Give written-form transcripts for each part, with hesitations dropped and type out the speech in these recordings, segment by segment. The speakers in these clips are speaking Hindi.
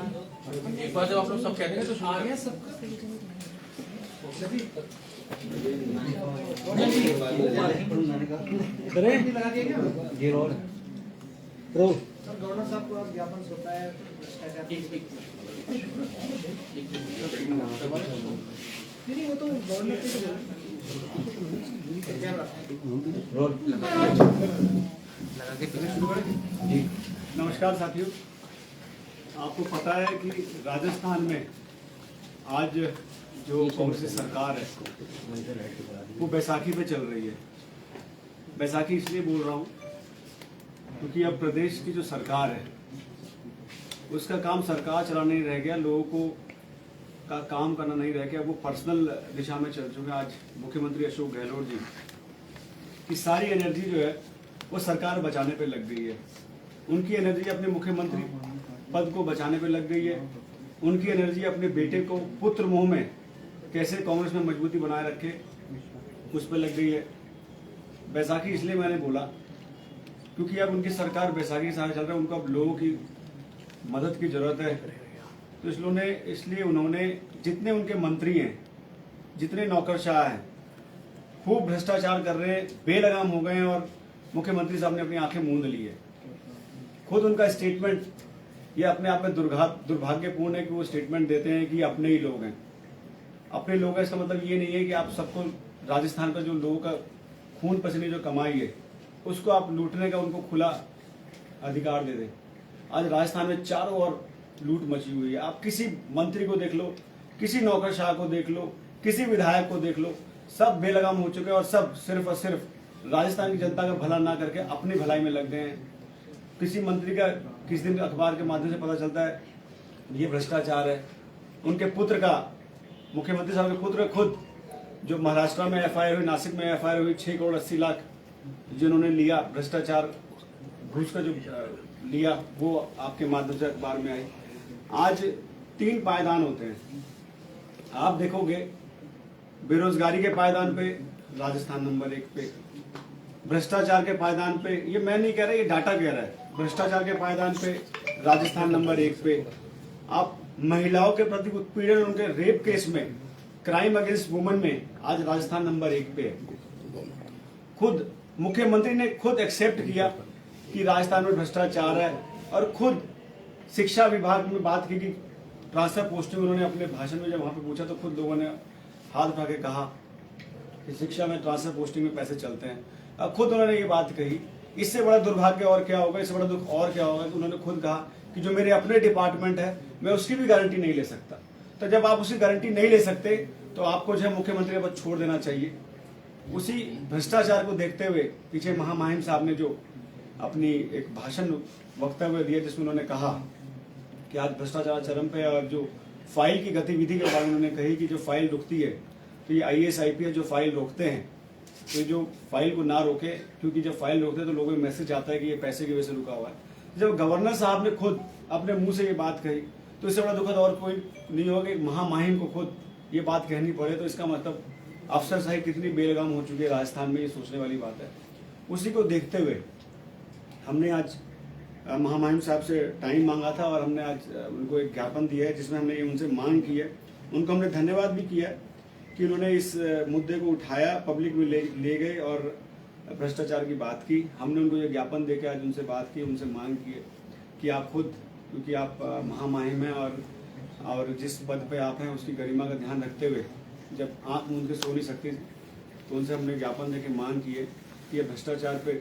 एक बार जब आप लोग सब कह देंगे तो आ गया सबका। गवर्नर साहब को ज्ञापन सौंपा है भ्रष्टाचार। नहीं वो तो गवर्नर जी नमस्कार साथियों, आपको पता है कि राजस्थान में आज जो कांग्रेस की सरकार है वो बैसाखी पे चल रही है। बैसाखी इसलिए बोल रहा हूँ क्योंकि अब प्रदेश की जो सरकार है उसका काम सरकार चलाना नहीं रह गया, लोगों को का काम करना नहीं रह गया, वो पर्सनल दिशा में चल चुके हैं। आज मुख्यमंत्री अशोक गहलोत जी की सारी एनर्जी जो है वो सरकार बचाने पे लग गई है। उनकी एनर्जी अपने मुख्यमंत्री पद को बचाने पे लग गई है। उनकी एनर्जी अपने बेटे को पुत्र मोह में कैसे कांग्रेस में मजबूती बनाए रखे उस पर लग गई है। बैसाखी इसलिए मैंने बोला क्योंकि अब उनकी सरकार बैसाखी के साथ चल रहा है, उनको अब लोगों की मदद की जरूरत है। तो इसलिए उन्होंने जितने उनके मंत्री हैं, जितने नौकरशाह हैं, खूब भ्रष्टाचार कर रहे हैं, बेलगाम हो गए हैं और मुख्यमंत्री साहब ने अपनी आंखें मूंद ली है। खुद उनका स्टेटमेंट ये अपने आप में दुर्भाग्यपूर्ण है कि वो स्टेटमेंट देते हैं कि अपने ही लोग हैं। अपने लोग हैं इसका मतलब ये नहीं है कि आप सबको राजस्थान का जो लोगों का खून पसीने जो कमाई है उसको आप लूटने का उनको खुला अधिकार दे दें। आज राजस्थान में चारों ओर लूट मची हुई है। आप किसी मंत्री को देख लो, किसी नौकरशाह को देख लो, किसी विधायक को देख लो, सब बेलगाम हो चुके हैं और सब सिर्फ और सिर्फ राजस्थान की जनता का भला ना करके अपनी भलाई में लग गए हैं। किसी मंत्री का किस दिन अखबार के माध्यम से पता चलता है ये भ्रष्टाचार है। उनके पुत्र का, मुख्यमंत्री साहब के पुत्र खुद जो महाराष्ट्र में एफआईआर हुई, नासिक में एफआईआर हुई, 6 करोड़ 80 लाख जिन्होंने लिया भ्रष्टाचार घूस का जो लिया, वो आपके माध्यम से अखबार में आई। आज 3 पायदान होते हैं। आप देखोगे बेरोजगारी के पायदान पे राजस्थान नंबर 1 पे, भ्रष्टाचार के पायदान पे, ये मैं नहीं कह रहा, ये डाटा कह रहा है, भ्रष्टाचार के पायदान पे राजस्थान नंबर 1 पे। आप महिलाओं के प्रति उत्पीड़न, उनके रेप केस में, क्राइम अगेंस्ट वुमेन में आज राजस्थान नंबर 1 पे है। खुद मुख्यमंत्री ने खुद एक्सेप्ट किया कि राजस्थान में भ्रष्टाचार है और खुद शिक्षा विभाग में बात की कि ट्रांसफर पोस्टिंग, उन्होंने अपने भाषण में जब वहां पे पूछा तो खुद लोगों ने हाथ उठा के कहा कि शिक्षा में ट्रांसफर पोस्टिंग में पैसे चलते हैं। अब खुद उन्होंने ये बात कही। इससे बड़ा दुर्भाग्य और क्या होगा, इससे बड़ा दुख और क्या होगा कि उन्होंने खुद कहा कि जो मेरे अपने डिपार्टमेंट है मैं उसकी भी गारंटी नहीं ले सकता। तो जब आप उसकी गारंटी नहीं ले सकते तो आपको जो है मुख्यमंत्री पद छोड़ देना चाहिए। उसी भ्रष्टाचार को देखते हुए पीछे महामहिम साहब ने जो अपनी एक भाषण वक्तव्य दिया जिसमें उन्होंने कहा कि आज भ्रष्टाचार चरम पे है और जो फाइल की गतिविधि के बारे में उन्होंने कही कि जो फाइल रुकती है तो ये IAS IPS जो फाइल रोकते हैं तो जो फाइल को ना रोके, क्योंकि जब फाइल रोकते हैं तो लोगों में मैसेज आता है कि ये पैसे की वजह से रुका हुआ है। जब गवर्नर साहब ने खुद अपने मुंह से ये बात कही तो इससे बड़ा दुखद और कोई नहीं होगा कि महामहिम को खुद ये बात कहनी पड़े। तो इसका मतलब अफसरशाही कितनी बेलगाम हो चुकी है राजस्थान में, ये सोचने वाली बात है। उसी को देखते हुए हमने आज महामहिम साहब से टाइम मांगा था और हमने आज उनको एक ज्ञापन दिया है जिसमें हमने उनसे मांग की है। उनको हमने धन्यवाद भी किया कि उन्होंने इस मुद्दे को उठाया, पब्लिक में ले गए और भ्रष्टाचार की बात की। हमने उनको ये ज्ञापन देकर आज उनसे बात की, उनसे मांग की है कि आप खुद, क्योंकि आप महामहिम हैं और जिस पद पे आप हैं उसकी गरिमा का ध्यान रखते हुए जब आँख मूंद के सो नहीं सकती तो उनसे हमने ज्ञापन देकर मांग की है कि ये भ्रष्टाचार पे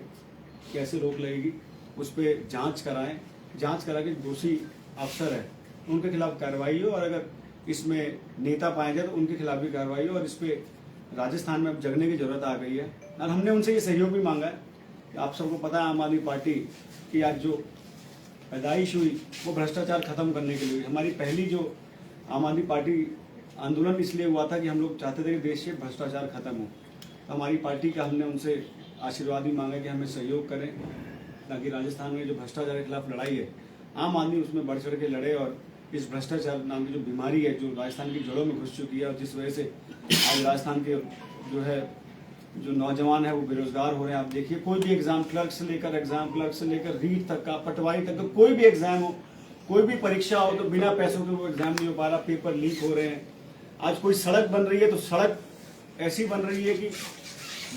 कैसे रोक लगेगी, उस पर जांच कराएं, जांच करा के दोषी अफसर है उनके खिलाफ कार्रवाई हो और अगर इसमें नेता पाए जाए तो उनके खिलाफ भी कार्रवाई हो। और इस पे राजस्थान में अब जगने की जरूरत आ गई है और हमने उनसे ये सहयोग भी मांगा है। आप सबको पता है आम आदमी पार्टी की आज जो पैदाइश हुई वो भ्रष्टाचार खत्म करने के लिए। हमारी पहली जो आम आदमी पार्टी आंदोलन इसलिए हुआ था कि हम लोग चाहते थे कि देश से भ्रष्टाचार खत्म हो। तो हमारी पार्टी का हमने उनसे आशीर्वाद भी मांगा कि हमें सहयोग करें ताकि राजस्थान में जो भ्रष्टाचार के खिलाफ लड़ाई है आम आदमी उसमें बढ़ चढ़ के लड़े और इस भ्रष्टाचार नाम की जो बीमारी है जो राजस्थान की जड़ों में घुस चुकी है और जिस वजह से आज राजस्थान के जो है जो नौजवान है वो बेरोजगार हो रहे हैं। आप देखिए कोई भी एग्जाम, क्लर्क से लेकर रीट तक का, पटवारी तक का कोई भी एग्जाम हो कोई भी परीक्षा हो तो बिना पैसों के वो एग्जाम नहीं हो पा रहा, पेपर लीक हो रहे हैं। आज कोई सड़क बन रही है तो सड़क ऐसी बन रही है कि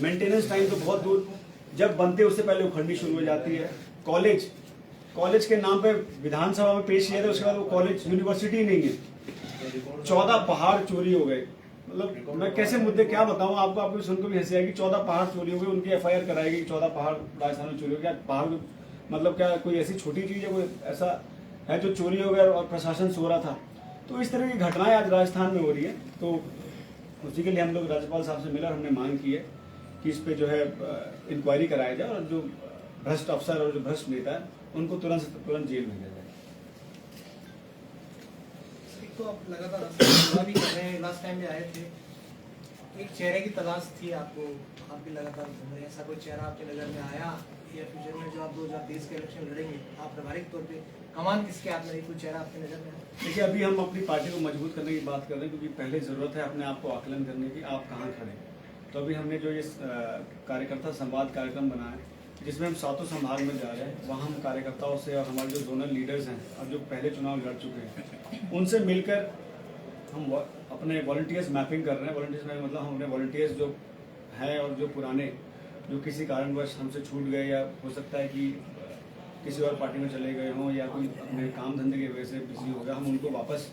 मेंटेनेंस टाइम तो बहुत दूर, जब बनते उससे पहले उखड़नी शुरू हो जाती है। कॉलेज के नाम पे विधानसभा में पेश किया था, उसके बाद वो कॉलेज यूनिवर्सिटी नहीं है। 14 पहाड़ चोरी हो गए। मतलब मैं कैसे मुद्दे क्या बताऊं आपको, आपको सुनकर भी हंसी आएगी। 14 पहाड़ चोरी हो गए, उनकी FIR कराएगी। 14 पहाड़ राजस्थान में चोरी हो गया। पहाड़ मतलब क्या कोई ऐसी छोटी चीज है, कोई ऐसा है जो चोरी हो गया और प्रशासन सो रहा था? तो इस तरह की घटनाएं आज राजस्थान में हो रही है। तो उसी के लिए हम लोग राज्यपाल साहब से मिला, हमने मांग की है कि इस पे जो है इंक्वायरी कराया जाए और जो भ्रष्ट अफसर और जो भ्रष्ट नेता है उनको तुरंत जेल भेजा जाए। एक तो आप लगातार सेवा भी कर रहे हैं, लास्ट टाइम भी आए थे, एक चेहरे की तलाश थी आपको, आप भी लगातार घूम रहे हैं, ऐसा कोई चेहरा आपके नजर में आया या फ्यूचर में जो आप 2023 के इलेक्शन लड़ेंगे आप व्यवहारिक तौर पे कमान किसके हाथ में, कोई चेहरा आपके नजर में आया? देखिए, अभी हम अपनी पार्टी को मजबूत करने की बात कर रहे हैं, क्योंकि पहले जरूरत है अपने आप को आकलन करने की, आप कहाँ खड़े हैं। तो अभी हमने जो ये कार्यकर्ता संवाद कार्यक्रम बनाया, जिसमें हम 7 संभाग में जा रहे हैं, वहाँ हम कार्यकर्ताओं से और हमारे जो जोनल लीडर्स हैं और जो पहले चुनाव लड़ चुके हैं उनसे मिलकर हम अपने वॉलंटियर्स मैपिंग कर रहे हैं। वॉलंटियर्स में मतलब हम अपने वॉलंटियर्स जो हैं और जो पुराने जो किसी कारणवश हमसे छूट गए या हो सकता है कि किसी और पार्टी में चले गए हों या कोई अपने काम धंधे की वजह से बिजी हो गया, हम उनको वापस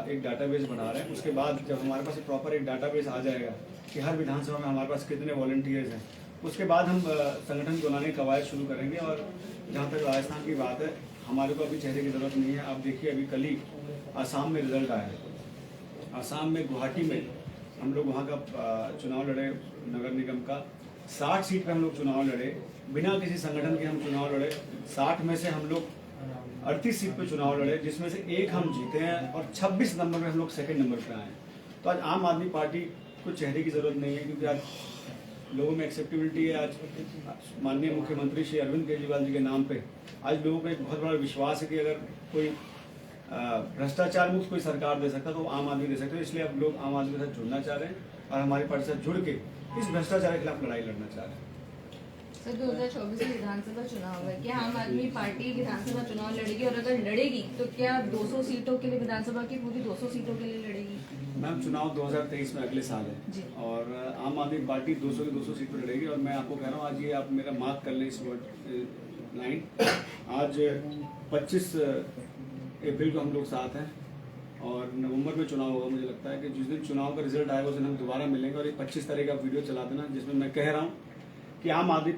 एक डाटाबेस बना रहे हैं। उसके बाद जब हमारे पास प्रॉपर एक डाटाबेस आ जाएगा कि हर विधानसभा में हमारे पास कितने वॉलंटियर्स हैं, उसके बाद हम संगठन बनाने की कवायद शुरू करेंगे। और जहाँ तक राजस्थान की बात है, हमारे को अभी चेहरे की जरूरत नहीं है। आप देखिए, अभी कल ही आसाम में रिजल्ट आया है। आसाम में गुवाहाटी में हम लोग वहाँ का चुनाव लड़े, नगर निगम का 60 सीट पे हम लोग चुनाव लड़े, बिना किसी संगठन के हम चुनाव लड़े। 60 में से हम लोग 38 सीट पे चुनाव लड़े, जिसमें से 1 हम जीते हैं और 26 नंबर में हम लोग सेकंड नंबर पे आए हैं। तो आज आम आदमी पार्टी को चेहरे की जरूरत नहीं है, क्योंकि आज लोगों में एक्सेप्टेबिलिटी है। आज माननीय मुख्यमंत्री श्री अरविंद केजरीवाल जी के नाम पे आज लोगों को एक बहुत बड़ा विश्वास है कि अगर कोई भ्रष्टाचार मुक्त कोई सरकार दे सकता तो आम आदमी दे सकता है। इसलिए अब लोग आम आदमी के साथ जुड़ना चाह रहे हैं और हमारी पार्टी से जुड़ के इस भ्रष्टाचार के खिलाफ लड़ाई लड़ना चाह रहे हैं। सर, 2024 में विधानसभा चुनाव है, क्या आम आदमी पार्टी विधानसभा चुनाव लड़ेगी, और अगर लड़ेगी तो क्या 200 सीटों के लिए, विधानसभा की पूरी 200 सीटों के लिए लड़ेगी? मैम, चुनाव 2023 में अगले साल है और आम आदमी पार्टी 200 की 200 सीट पर लड़ेगी। और मैं आपको कह रहा हूँ, आज ये आप मेरा मार्क कर लें इस लाइन, आज 25 अप्रैल को हम लोग साथ हैं और नवंबर में चुनाव होगा। मुझे लगता है कि जिस दिन चुनाव का रिजल्ट आएगा उस दिन हम दोबारा मिलेंगे और ये 25 तारीख का वीडियो चला देना, जिसमें मैं कह रहा हूँ कि आम आदमी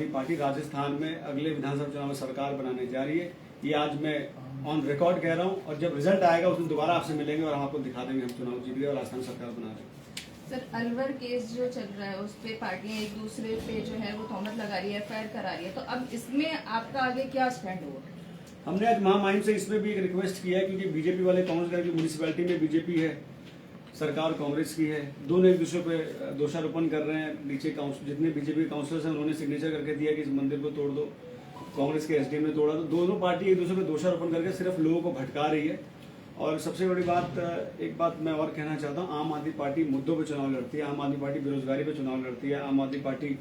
पार्टी राजस्थान में अगले विधानसभा चुनाव में सरकार बनाने जा रही है। ये आज मैं ऑन रिकॉर्ड कह रहा हूँ और जब रिजल्ट आएगा उस दिन दोबारा आपसे मिलेंगे और हम आपको दिखा देंगे हम चुनाव जीत गए और राजस्थान सरकार बना रहे हैं। सर, अलवर केस जो चल रहा है उस पे पार्टियां एक दूसरे पे जो है वो तहमत लगा रही है, FIR करा रही है, तो अब इसमें आपका आगे क्या स्टैंड होगा? हमने आज महामहिम से इसमें भी एक रिक्वेस्ट किया है, क्योंकि बीजेपी वाले कांग्रेस का, म्यूनिसिपैलिटी में बीजेपी है, सरकार कांग्रेस की है, दोनों एक दूसरे पे दोषारोपण कर रहे हैं। नीचे जितने बीजेपी के काउंसिलर्स हैं उन्होंने सिग्नेचर करके दिया कि इस मंदिर को तोड़ दो, कांग्रेस के SDM ने तोड़ा। तो दोनों पार्टी एक दूसरे पे दोषारोपण करके सिर्फ लोगों को भटका रही है। और सबसे बड़ी बात, एक बात मैं और कहना चाहता हूँ, आम आदमी पार्टी मुद्दों पे चुनाव लड़ती है, आम आदमी पार्टी बेरोजगारी पे चुनाव लड़ती है, आम आदमी पार्टी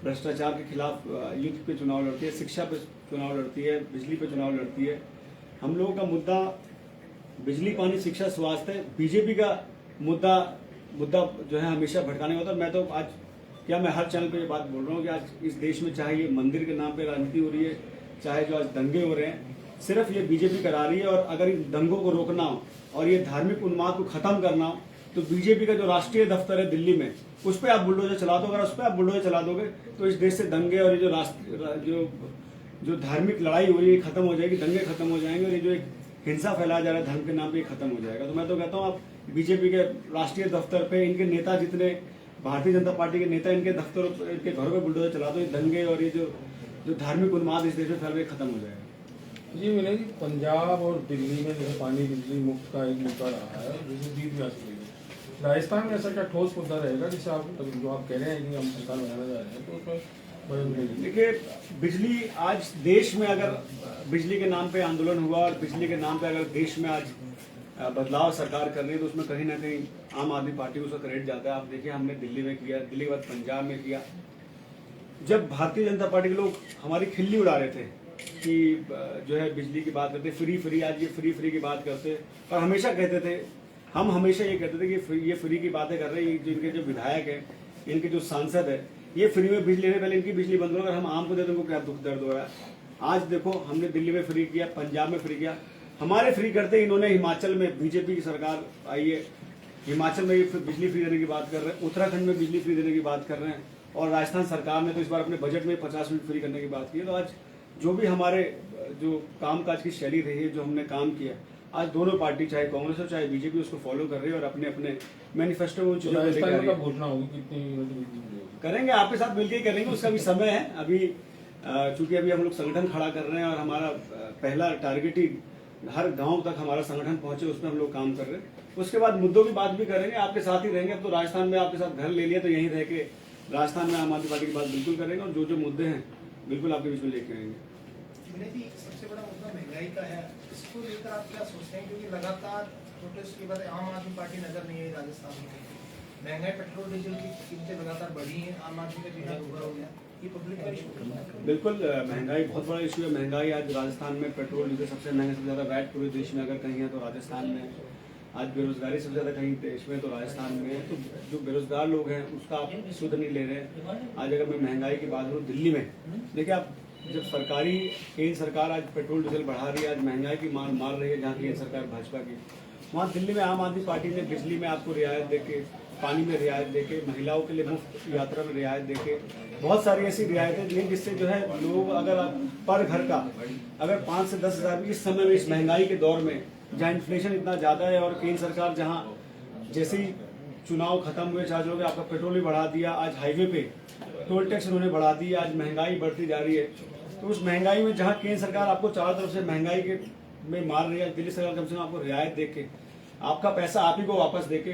भ्रष्टाचार के खिलाफ युद्ध पे चुनाव लड़ती है, शिक्षा पे चुनाव लड़ती है, बिजली पे चुनाव लड़ती है। हम लोगों का मुद्दा बिजली, पानी, शिक्षा, स्वास्थ्य, बीजेपी का मुद्दा जो है हमेशा भटकाने का होता है। मैं तो आज मैं हर चैनल पे ये बात बोल रहा हूँ कि आज इस देश में चाहे ये मंदिर के नाम पे राजनीति हो रही है, चाहे जो आज दंगे हो रहे हैं, सिर्फ ये बीजेपी करा रही है। और अगर इन दंगों को रोकना हो और ये धार्मिक उन्माद को खत्म करना हो तो बीजेपी का जो राष्ट्रीय दफ्तर है दिल्ली में, उस पर आप बुलडोजर चला दो। अगर उस पर आप बुलडोजर चला दोगे तो इस देश से दंगे और ये जो धार्मिक लड़ाई हो रही है खत्म हो जाएगी, दंगे खत्म हो जाएंगे और ये जो एक हिंसा फैलाया जा रहा है धर्म के नाम पे खत्म हो जाएगा। तो मैं तो कहता हूँ आप बीजेपी के राष्ट्रीय दफ्तर पे इनके नेता, जितने भारतीय जनता पार्टी के नेता, इनके दफ्तरों, इनके घरों पे बुलडोजर चला दो। ये दंगे और ये जो धार्मिक उन्माद इस देश में फैल रहे खत्म हो जाएगा। जी विनय जी, पंजाब और दिल्ली में जैसे पानी बिजली मुफ्त का एक मुद्दा रहा है, जिसे जीत भी हासिल हुई। राजस्थान में ऐसा क्या ठोस मुद्दा रहेगा जिसे आप जो आप कह रहे हैं कि हम सरकार बनाना जा रहे हैं, तो उसमें देखिए, बिजली आज देश में अगर बिजली के नाम पे आंदोलन हुआ और बिजली के नाम पे अगर देश में आज बदलाव सरकार कर रही है तो उसमें कहीं ना कहीं आम आदमी पार्टी को उसका क्रेडिट जाता है। आप देखिए, हमने दिल्ली में किया, दिल्ली के बाद पंजाब में किया। जब भारतीय जनता पार्टी के लोग हमारी खिल्ली उड़ा रहे थे की जो है बिजली की बात करते, फ्री आज ये फ्री की बात करते, और हमेशा कहते थे, हम हमेशा ये कहते थे कि ये फ्री की बातें कर रहे हैं, जिनके जो विधायक हैं, इनके जो सांसद है, ये फ्री में बिजली लेने, पहले इनकी बिजली बंद करो, अगर हम आम को देते उनको क्या दुख दर्द हो रहा है। आज देखो हमने दिल्ली में फ्री किया, पंजाब में फ्री किया, हमारे फ्री करते इन्होंने हिमाचल में बीजेपी की सरकार आई है, हिमाचल में बिजली फ्री देने की बात कर रहे हैं, उत्तराखंड में बिजली फ्री देने की बात कर रहे हैं, और राजस्थान सरकार ने तो इस बार अपने बजट में 50 यूनिट फ्री करने की बात की है। तो आज जो भी हमारे जो कामकाज की शैली रही है, जो हमने काम किया, आज दोनों पार्टी चाहे कांग्रेस हो चाहे बीजेपी उसको फॉलो कर रही है और अपने अपने मैनिफेस्टो में चीजों को लेकर आ रही है। घोषणा होगी कितनी यूनिट बिजली मिलेगी? करेंगे, आपके साथ मिलकर ही करेंगे, उसका भी समय है अभी, चूंकि अभी हम लोग संगठन खड़ा कर रहे हैं और हमारा पहला टारगेट ही हर गांव तक हमारा संगठन पहुंचे, उसमें हम लोग काम कर रहे हैं। उसके बाद मुद्दों की बात भी करेंगे, आपके साथ ही रहेंगे। अब तो राजस्थान में आपके साथ घर ले लिया, तो यहीं रह के राजस्थान में आम आदमी पार्टी की बात बिल्कुल करेंगे, और जो जो मुद्दे हैं बिल्कुल आपके बीच में लेके आएंगे। सबसे बड़ा मुद्दा महंगाई का है, इसको लेकर आप क्या सोचते हैं? क्योंकि लगातार प्रोटेस्ट के बाद आम आदमी पार्टी नजर नहीं आई राजस्थान में। महंगाई, पेट्रोल डीजल की कीमतें लगातार बढ़ी हैं, आम आदमी का जीना दुर्भर हो गया, ये पब्लिक का इशू। बिल्कुल, महंगाई बहुत बड़ा इशू है। महंगाई आज राजस्थान में पेट्रोल डीजल सबसे महंगा, सबसे ज्यादा वैट पूरे देश में अगर कहीं है तो राजस्थान में। आज बेरोजगारी सबसे ज्यादा कहीं देश में तो राजस्थान में है। तो जो बेरोजगार लोग हैं उसका आप सुध नहीं ले रहे। आज अगर मैं महंगाई की बात करूँ दिल्ली में, देखिए आप, जब सरकारी केंद्र सरकार आज पेट्रोल डीजल बढ़ा रही है, आज महंगाई की मार रही है जहाँ की सरकार भाजपा की, वहाँ दिल्ली में आम आदमी पार्टी ने बिजली में आपको रियायत देके, पानी में रियायत देके, महिलाओं के लिए मुफ्त यात्रा में रियायत देके, बहुत सारी ऐसी रियायतें दी जिससे जो है लोग, अगर आप पर घर का अगर 5 से 10 हज़ार इस समय में, इस महंगाई के दौर में जहाँ इन्फ्लेशन इतना ज्यादा है, और केंद्र सरकार जहाँ जैसे ही चुनाव खत्म हुए चार्ज हो गया, आपका पेट्रोल भी बढ़ा दिया, आज हाईवे पे टोल टैक्स उन्होंने बढ़ा दिया, आज महंगाई बढ़ती जा रही है। तो उस महंगाई में जहाँ केंद्र सरकार आपको चारों तरफ से महंगाई के में मार रही है, दिल्ली सरकार कम से कम आपको रियायत देके, आपका पैसा आप ही को वापस देके,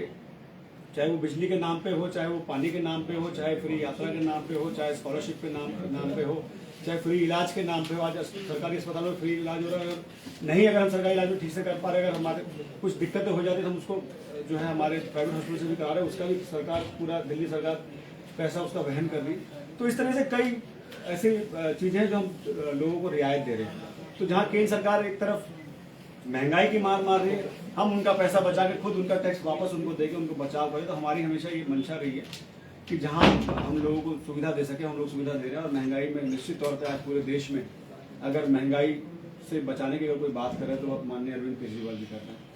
चाहे वो बिजली के नाम पे हो, चाहे वो पानी के नाम पे हो, चाहे फ्री यात्रा के नाम पे हो, चाहे स्कॉलरशिप के नाम पे हो, चाहे फ्री इलाज के नाम पे हो। आज सरकारी अस्पतालों में फ्री इलाज हो रहा है। नहीं, अगर हम सरकारी इलाज में ठीक से कर पा रहे, अगर हमारे कुछ दिक्कतें हो जाती तो हम उसको जो है हमारे प्राइवेट हॉस्पिटल से भी करा रहे हैं, उसका भी सरकार, पूरा दिल्ली सरकार पैसा उसका वहन कर रही। तो इस तरह से कई ऐसी चीजें हैं जो हम लोगों को रियायत दे रहे हैं। तो जहाँ केंद्र सरकार एक तरफ महंगाई की मार रही है, हम उनका पैसा बचा के खुद उनका टैक्स वापस उनको देके उनको बचाव करें। तो हमारी हमेशा ये मंशा रही है कि जहाँ हम लोगों को सुविधा दे सके, हम लोग सुविधा दे रहे हैं। और महंगाई में निश्चित तौर पर आज पूरे देश में अगर महंगाई से बचाने की अगर कोई बात करे तो माननीय अरविंद केजरीवाल जी कर रहे हैं।